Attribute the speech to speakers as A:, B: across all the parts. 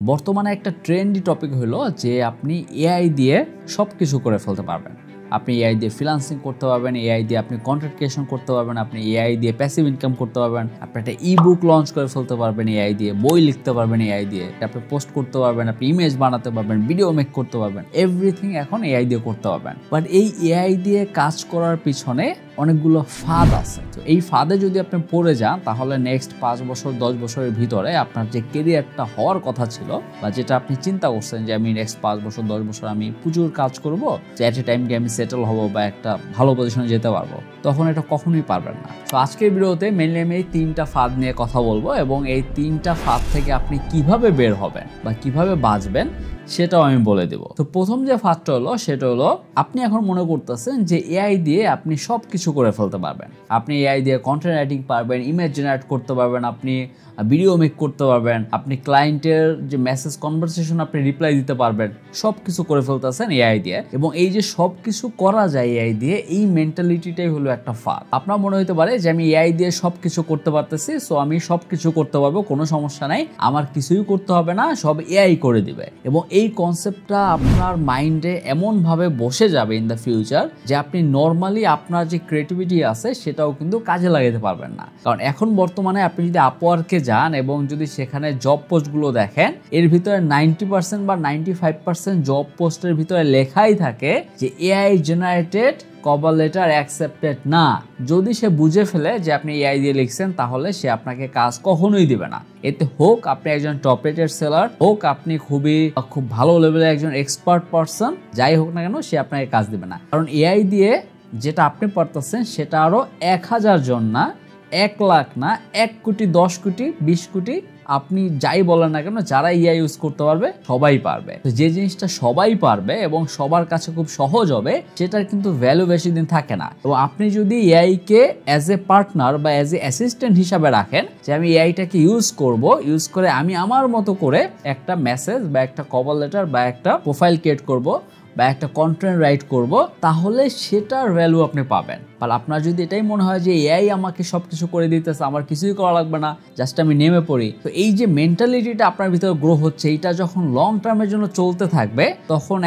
A: বর্তমানে একটা trendy topic হলো যে আপনি এআই দিয়ে সব কিছু করে ফেলতে পারবেন। আপনি এআই দিয়ে ফ্রিল্যান্সিং করতে পারবেন, এআই দিয়ে আপনি কন্টেন্ট ক্রিয়েশন করতে পারবেন, আপনি এআই দিয়ে প্যাসিভ ইনকাম করতে পারবেন, আপনি একটা ইবুক লঞ্চ করে ফেলতে পারবেন এআই দিয়ে, বই লিখতে পারবেন এআই দিয়ে, আপনি পোস্ট করতে পারবেন, আপনি ইমেজ বানাতে পারবেন, ভিডিও মেক করতে পারবেন, এভরিথিং এখন এআই দিয়ে করতে পারবেন। বাট এই এআই দিয়ে কাজ করার পিছনে অনেকগুলো ফাঁদ আছে। তো এই ফাঁদে যদি আপনি পড়ে যান তাহলে নেক্সট 5 বছর 10 বছরের ভিতরে আপনার যে কেরিয়ারটা হওয়ার কথা ছিল বা যেটা আপনি চিন্তা করছেন যে আমি নেক্সট 5 বছর 10 বছর আমি প্রচুর কাজ করব, যে এট এ টাইম গিয়ে আমি সেটেল হব বা একটা ভালো পজিশনে যেতে পারবো, তখন এটা কখনোই পারবেন না। তো আজকের ভিডিওতে মেনলি আমি এই 3টা ফাঁদ নিয়ে কথা বলবো এবং এই 3টা ফাঁদ থেকে আপনি কিভাবে বের হবেন বা কিভাবে বাঁচবেন সেটাও আমি বলে দেব। তো প্রথম যে ফাঁদটা হলো সেটা হলো আপনি এখন মনে করতেছেন যে এআই দিয়ে আপনি সব কিছু করে ফেলতে পারবেন। আপনি এআই দিয়ে কন্টেন্ট রাইটিং পারবেন, ইমেজ জেনারেট করতে পারবেন, আপনি ভিডিও মেক করতে পারবেন, আপনি ক্লায়েন্টের যে মেসেজ কনভারসেশন আপনি রিপ্লাই দিতে পারবেন, সব কিছু করে ফেলতেছেন এআই দিয়ে। এবং এই যে সব কিছু করা যায় এআই দিয়ে, এই মেন্টালিটিটাই হলো একটা ফাঁদ। আপনার মনে হতে পারে যে আমি এআই দিয়ে সব কিছু করতে পারতেছি, সো আমি সব কিছু করতে পারবো, কোনো সমস্যা নাই, আমার কিছুই করতে হবে না, সব এআই করে দিবে। এবং এই কনসেপ্টটা আপনার মাইন্ডে এমনভাবে বসে যাবে ইন দ্য ফিউচার যে আপনি নর্মালি আপনার যে ক্রিয়েটিভিটি আছে সেটাও কিন্তু কাজে লাগাতে পারবেন না। কারণ এখন বর্তমানে আপনি যদি আপওয়ার্কে যান এবং যদি সেখানে জব পোস্টগুলো দেখেন, এর ভিতরে 90% বা 95% জব পোস্টের ভিতরে লেখাই থাকে যে AI generated cover letter accepted না। যদি সে বুঝে ফেলে যে আপনি এআই দিয়ে লিখছেন তাহলে সে আপনাকে কাজ কখনোই দিবে না। এতে হোক আপনি একজন টপ রেটেড সেলার, হোক আপনি খুব ভালো লেভেলের একজন এক্সপার্ট পারসন, যাই হোক না কেন সে আপনাকে কাজ দিবে না। কারণ এআই দিয়ে যেটা আপনি পারতেছেন সেটা আরো 1000 জন না, 1 লাখ না, 1 কোটি, 10 কোটি, 20 কোটি, আপনি যাই বলেন না কেন, যারা এআই ইউজ করতে পারবে সবাই পারবে। তো যে জিনিসটা সবাই পারবে এবং সবার কাছে খুব সহজ হবে, সেটার কিন্তু ভ্যালু বেশি দিন থাকে না। এবং আপনি যদি AI K as a partner বা অ্যাজ এ অ্যাসিস্ট্যান্ট হিসাবে রাখেন, যে আমি এআইটাকে ইউজ করে আমি আমার মতো করে একটা মেসেজ বা একটা কভার লেটার বা একটা প্রোফাইল ক্রিয়েট করব বা একটা কন্টেন্ট রাইট করব, তাহলে সেটার ভ্যালু আপনি পাবেন। আর আপনার যদি এটাই মনে হয় যে এআই আমাকে সব কিছু করে দিতেছে, আমার কিছুই করা লাগবে না, জাস্ট আমি নেমে পড়ি, তো এই যে মেন্টালিটিটা আপনার ভিতরে গ্রো হচ্ছে, এইটা যখন লং টার্মের জন্য চলতে থাকবে তখন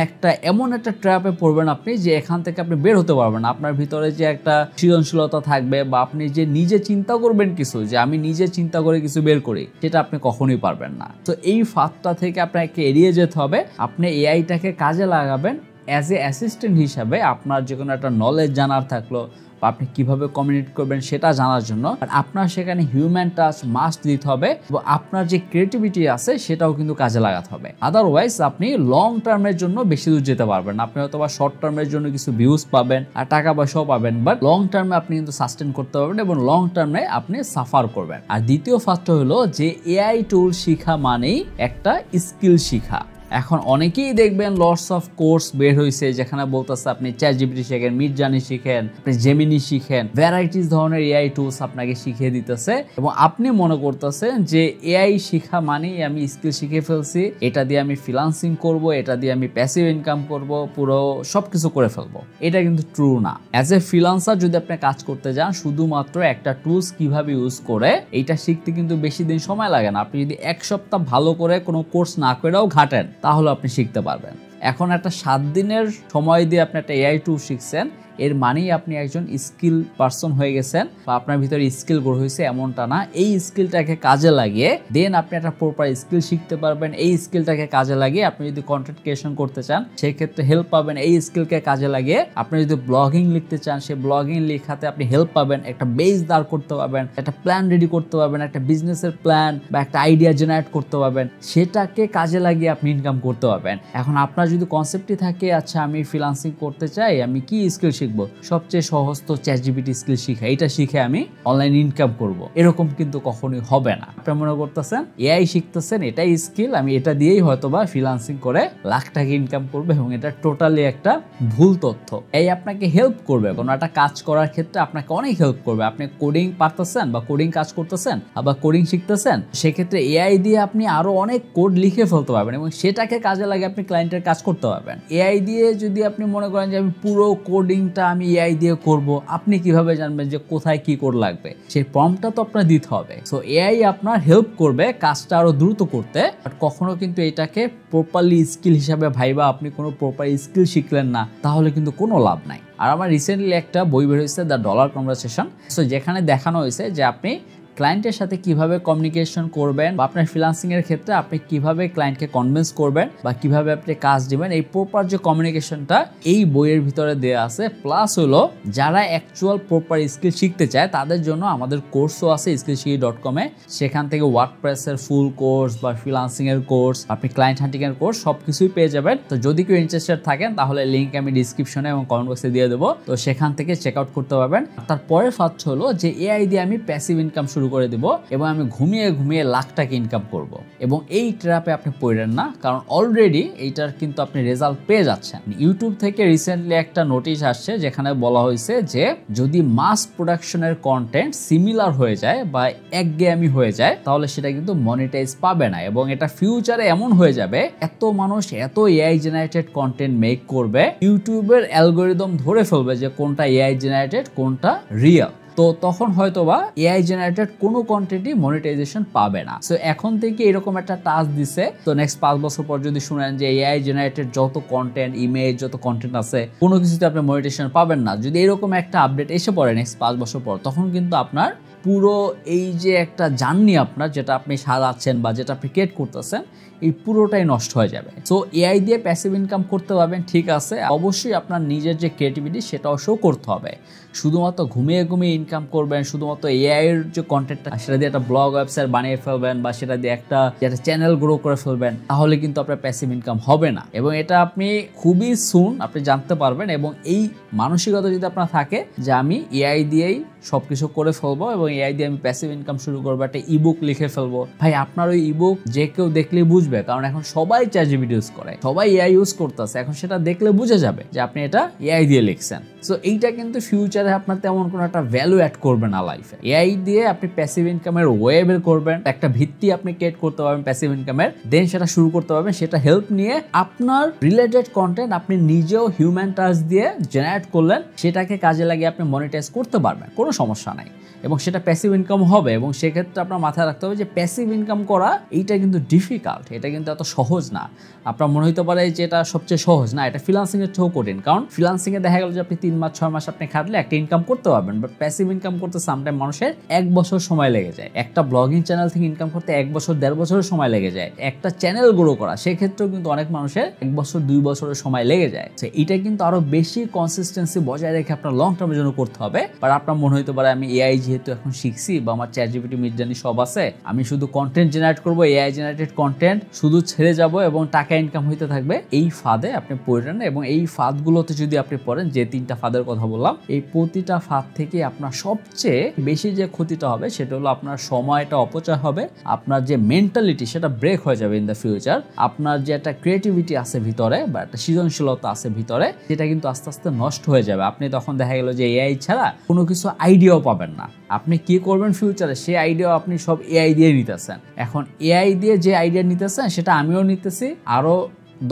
A: এমন একটা ট্র্যাপে পড়বেন আপনি যে এখান থেকে আপনি বের হতে পারবেন। আপনার ভিতরে যে একটা সৃজনশীলতা থাকবে বা আপনি যে নিজে চিন্তা করবেন কিছু, যে আমি নিজে চিন্তা করে কিছু বের করি, সেটা আপনি কখনোই পারবেন না। তো এই ফাঁদটা থেকে আপনাকে এড়িয়ে যেতে হবে। আপনি এআইটাকে কাজে লাগাবেন অ্যাজ এ অ্যাসিস্ট্যান্ট হিসাবে। আপনার যে কোনো একটা নলেজ জানার থাকলো বা আপনি কিভাবে কমিউনিকেট করবেন সেটা জানার জন্য, আপনার সেখানে হিউম্যান টাচ মাস্ট দিতে হবে এবং আপনার যে ক্রিয়েটিভিটি আছে সেটাও কিন্তু কাজে লাগাতে হবে। আদারওয়াইজ আপনি লং টার্মের জন্য বেশি দূর যেতে পারবেন। আপনি হয়তো বা শর্ট টার্মের জন্য কিছু ভিউজ পাবেন আর টাকা পয়সাও পাবেন, বাট লং টার্মে আপনি কিন্তু সাস্টেন করতে পারবেন এবং লং টার্মে আপনি সাফার করবেন। আর দ্বিতীয় ফার্স্টটা হলো যে এআই টুল শিখা মানেই একটা স্কিল শিখা। এখন অনেকেই দেখবেন লটস অফ কোর্স বের হয়েছে যেখানে বলতেছে আপনি চ্যাটজিপিটি শিখেন, মিডজার্নি শিখেন, আপনি জেমিনি শিখেন, ভ্যারাইটিস ধরনের এআই টুলস আপনাকে শিখিয়ে দিতেছে এবং আপনি মনে করতেছেন যে এআই শিখা মানেই আমি স্কিল শিখে ফেলছি, এটা দিয়ে আমি ফ্রিল্যান্সিং করব, এটা দিয়ে আমি প্যাসিভ ইনকাম করব, পুরো সবকিছু করে ফেলবো। এটা কিন্তু ট্রু না। অ্যাজ এ ফ্রিল্যান্সার যদি আপনি কাজ করতে যান, শুধুমাত্র একটা টুলস কিভাবে ইউজ করে এইটা শিখতে কিন্তু বেশি দিন সময় লাগে না। আপনি যদি 1 সপ্তাহ ভালো করে কোনো কোর্স না করেও ঘাটেন তাহলে আপনি শিখতে পারবেন। এখন একটা 7 দিনের সময় দিয়ে আপনি একটা এআই টুল শিখছেন, এর মানেই আপনি একজন স্কিল পারসন হয়ে গেছেন বা আপনার ভিতরে স্কিল গ্রো হয়েছে এমনটা না। এই স্কিলটাকে কাজে লাগিয়ে দেন আপনি একটা প্রপার স্কিল শিখতে পারবেন। এই স্কিলটাকে কাজে লাগিয়ে আপনি যদি কন্টেন্ট ক্রিয়েশন করতে চান সেক্ষেত্রে হেল্প পাবেন। এই স্কিলকে কাজে লাগিয়ে আপনি যদি ব্লগিং লিখতে চান, সেই ব্লগিং লেখাতে আপনি হেল্প পাবেন। একটা বেস দাঁড় করতে পারবেন, একটা প্ল্যান রেডি করতে পারবেন, একটা বিজনেসের প্ল্যান বা একটা আইডিয়া জেনারেট করতে পারবেন, সেটাকে কাজে লাগিয়ে আপনি ইনকাম করতে পারবেন। এখন আপনার যদি কনসেপ্টই থাকে আচ্ছা আমি ফ্রিল্যান্সিং করতে চাই, আমি কি স্কিল শিখবো, সবচেয়ে সহজ তো চ্যাটজিপিটি স্কিল শিখা, এটা শিখে আমি অনলাইন ইনকাম করব, এরকম কিন্তু কখনোই হবে না। আপনি মনে করতেছেন এআই শিখতেছেন, এটাই স্কিল, আমি এটা দিয়েই হয়তোবা ফ্রিল্যান্সিং করে লাখ টাকা ইনকাম করবো, এবং এটা টোটালি একটা ভুল তথ্য। এই আপনাকে হেল্প করবে কোনো একটা কাজ করার ক্ষেত্রে, আপনাকে অনেক হেল্প করবে। আপনি কোডিং পারতেছেন বা কোডিং কাজ করতেছেন বা কোডিং শিখতেছেন, সেক্ষেত্রে এআই দিয়ে আপনি আরো অনেক কোড লিখে ফেলতে পারবেন এবং সেটাকে কাজে লাগে আপনি ক্লায়েন্টের কাজ করতে পারবেন। এআই দিয়ে যদি আপনি মনে করেন যে আমি পুরো কোডিং কোডিংটা আমি এআই দিয়ে করব, আপনি কিভাবে জানবেন যে কোথায় কি কোড লাগবে? সেই প্রম্পটটা তো আপনার দিতে হবে। সো এআই আপনার হেল্প করবে কাজটা আরো দ্রুত করতে, বাট কখনো কিন্তু এটাকে প্রপারলি স্কিল হিসাবে ভাইবা আপনি কোনো প্রপার স্কিল শিখলেন না, তাহলে কিন্তু কোনো লাভ নাই। আর আমার রিসেন্টলি একটা বই বের হয়েছে, দ্য ডলার কনভারসেশন। সো যেখানে দেখানো হয়েছে যে আপনি ক্লায়েন্টের সাথে কিভাবে কমিউনিকেশন করবেন, বা আপনার ফ্রিল্যান্সিং এর ক্ষেত্রে আপনি কিভাবে ক্লায়েন্টকে কনভিন্স করবেন, বা কিভাবে আপনি কাজ দিবেন, এই প্রপার যে কমিউনিকেশনটা এই বইয়ের ভিতরে দেওয়া আছে। প্লাস হলো যারা অ্যাকচুয়াল প্রপার স্কিল শিখতে চায় তাদের জন্য আমাদের কোর্সও আছে skillshiki.com এ। সেখান থেকে ওয়ার্ডপ্রেসের ফুল কোর্স বা ফ্রিল্যান্সিং এর কোর্স, আপনি ক্লায়েন্ট হান্টিং এর কোর্স সবকিছুই পেয়ে যাবেন। তো যদি কেউ ইন্টারেস্টেড থাকেন তাহলে লিঙ্ক আমি ডিসক্রিপশনে এবং কমেন্ট বক্সে দিয়ে দেবো, তো সেখান থেকে চেক আউট করতে পারবেন। তারপরে ফার্স্ট হলো যে এআই দিয়ে আমি প্যাসিভ ইনকাম শুরু করে দেব এবং আমি ঘুমিয়ে ঘুমিয়ে লাখ টাকা ইনকাম করব। এবং এই ট্র্যাপে আপনি পড়েন না, কারণ অলরেডি এইটার কিন্তু আপনি রেজাল্ট পেয়ে যাচ্ছেন। ইউটিউব থেকে রিসেন্টলি একটা নোটিশ আসছে যেখানে বলা হয়েছে যে যদি মাস প্রোডাকশনের কন্টেন্ট সিমিলার হয়ে যায় বা একঘেয়েমি হয়ে যায় তাহলে সেটা কিন্তু মনিটাইজ পাবে না, এবং এটা ফিউচারে এমন হয়ে যাবে এত মানুষ এত এআই জেনারেটেড কন্টেন্ট মেক করবে, ইউটিউবের অ্যালগোরিদম ধরে ফেলবে যে কোনটা এআই জেনারেটেড কোনটা রিয়েল। তো তখন হয়তোবা এআই জেনারেটেড কোনো কন্টেন্টই মনিটাইজেশন পাবে না। সো এখন থেকে এরকম একটা টাস্ক দিছে, তো নেক্সট 5 বছর পর যদি শুনেন যে এআই জেনারেটেড যত কন্টেন্ট, ইমেজ, যত কন্টেন্ট আছে কোনো কিছুতে আপনি মনিটাইজেশন পাবেন না, যদি এরকম একটা আপডেট এসে পড়ে নেক্সট 5 বছর পর, তখন কিন্তু আপনার পুরো এই যে একটা জার্নি আপনার যেটা আপনি সাজাচ্ছেন বা যেটা আপনি ক্রিয়েট করতেছেন এই পুরোটাই নষ্ট হয়ে যাবে। সো এআই দিয়ে প্যাসিভ ইনকাম করতে পারবেন, ঠিক আছে, অবশ্যই আপনার নিজের যে ক্রিয়েটিভিটি সেটাও শো করতে হবে। শুধুমাত্র ঘুমিয়ে ঘুমিয়ে ইনকাম করবেন, শুধুমাত্র এআই এর যে কন্টেন্টটা সেটা দিয়ে একটা ব্লগ ওয়েবসাইট বানিয়ে ফেলবেন বা সেটা দিয়ে একটা চ্যানেল গ্রো করে ফেলবেন, তাহলে কিন্তু আপনার প্যাসিভ ইনকাম হবে না। এবং এটা আপনি খুবই সুন আপনি জানতে পারবেন। এবং এই মানসিকতা যদি আপনার থাকে যে আমি এআই দিয়েই সবকিছু করে ফেলবো এবং এআই দিয়ে আমি প্যাসিভ ইনকাম শুরু করবো, একটা ইবুক লিখে ফেলবো, ভাই আপনার ওই ইবুক যে কেউ দেখলেই বুঝবে, কারণ এখন সবাই চ্যাটজিপিটি ইউজ করে, সবাই এআই ইউজ করতেছে, এখন সেটা দেখলে বুঝে যাবে যে আপনি এটা এআই দিয়ে লিখছেন। সো এইটা কিন্তু ফিউচারে আপনার তেমন কোনো একটা ভ্যালু অ্যাড করবে না লাইফে। এআই দিয়ে আপনি প্যাসিভ ইনকামের ওয়ে বের করবেন, একটা ভিত্তি আপনি ক্রিয়েট করতে পারবেন প্যাসিভ ইনকামের, দেন সেটা শুরু করতে পারবেন। সেটা হেল্প নিয়ে আপনার রিলেটেড কন্টেন্ট আপনি নিজেও হিউম্যান টাচ দিয়ে জেনারেট করলেন, সেটাকে কাজে লাগিয়ে আপনি মনিটাইজ করতে পারবেন, কোনো সমস্যা নাই। এবং সেটা প্যাসিভ ইনকাম হবে। এবং সেক্ষেত্রে আপনার মাথায় রাখতে হবে যে প্যাসিভ ইনকাম করা এইটা কিন্তু ডিফিকাল্ট, এটা কিন্তু এত সহজ না। আপনার মনে হতে পারে যে এটা সবচেয়ে সহজ, না, এটা ফ্রিল্যান্সিং এর চেয়েও কঠিন। কারণ ফ্রিল্যান্সিং এ দেখা গেল যে আপনি 3 মাস 6 মাস আপনি খাটলে একটা ইনকাম করতে পারবেন, বাট প্যাসিভ ইনকাম করতে সামটাইম মানুষের 1 বছর সময় লেগে যায়। একটা ব্লগিং চ্যানেল থেকে ইনকাম করতে 1 বছর 1.5 বছরের সময় লেগে যায়। একটা চ্যানেল গ্রো করা সেক্ষেত্রেও কিন্তু অনেক মানুষের 1 বছর 2 বছরের সময় লেগে যায়। এটা কিন্তু আরো বেশি কনসিস্টেন্সি বজায় রেখে আপনার লং টার্মের জন্য করতে হবে। বাট আপনার মনে হতে পারে আমি এআই যেহেতু এখন শিখছি বা আমার চ্যাটজিপিটি মিডজার্নি সব আছে, আমি শুধু কন্টেন্ট জেনারেট করবো, এআই জেনারেটেড কন্টেন্ট শুধু ছেড়ে যাব এবং টাকা ইনকাম হইতে থাকবে। এই ফাঁদে আপনি পড়েন না। এবং এই ফাঁদগুলোতে যদি আপনি পড়েন, যে 3টা ফাঁদের কথা বললাম, এই প্রতিটা ফাঁদ থেকে আপনার সবচেয়ে বেশি যে ক্ষতিটা হবে সেটা হলো আপনার সময়টা অপচয় হবে, আপনার যে মেন্টালিটি সেটা ব্রেক হয়ে যাবে ইন দ্য ফিউচার, আপনার যে একটা ক্রিয়েটিভিটি আছে ভিতরে বা একটা সৃজনশীলতা আছে ভিতরে সেটা কিন্তু আস্তে আস্তে নষ্ট হয়ে যাবে। আপনি তখন দেখা গেল যে এআই ছাড়া কোনো কিছু আইডিয়াও পাবেন না। আপনি কি করবেন ফিউচারে সেই আইডিয়া আপনি সব এআই দিয়ে নিতেছেন। এখন এআই দিয়ে যে আইডিয়া নিতেছেন সেটা আমিও নিতেছি, আরো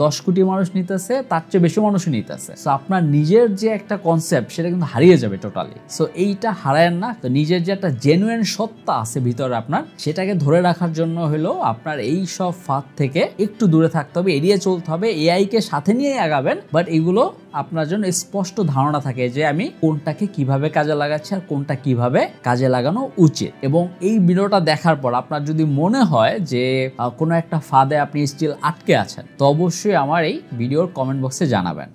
A: 10 কোটি মানুষ নিতেছে, তার চেয়ে বেশি মানুষই নিতেছে। সো আপনার নিজের যে একটা কনসেপ্ট সেটা কিন্তু হারিয়ে যাবে টোটালি। সো এইটা হারায়েন না। তো নিজের যে একটা জেনুইন সত্তা আছে ভিতরে আপনার, সেটাকে ধরে রাখার জন্য হলো আপনার এই সব ফাঁদ থেকে একটু দূরে থাকতে হবে, এড়িয়ে চলতে হবে। এআই কে সাথে নিয়ে আগাবেন, বাট এগুলো আপনার জন্য স্পষ্ট ধারণা থাকে যে আমি কোনটাকে কিভাবে কাজে লাগাচ্ছি আর কোনটা কিভাবে কাজে লাগানো উচিত। এবং এই ভিডিওটা দেখার পর আপনার যদি মনে হয় যে কোনো একটা ফাঁদে আপনি স্টিল আটকে আছেন, তো অবশ্যই আমার এই ভিডিওর কমেন্ট বক্সে জানাবেন।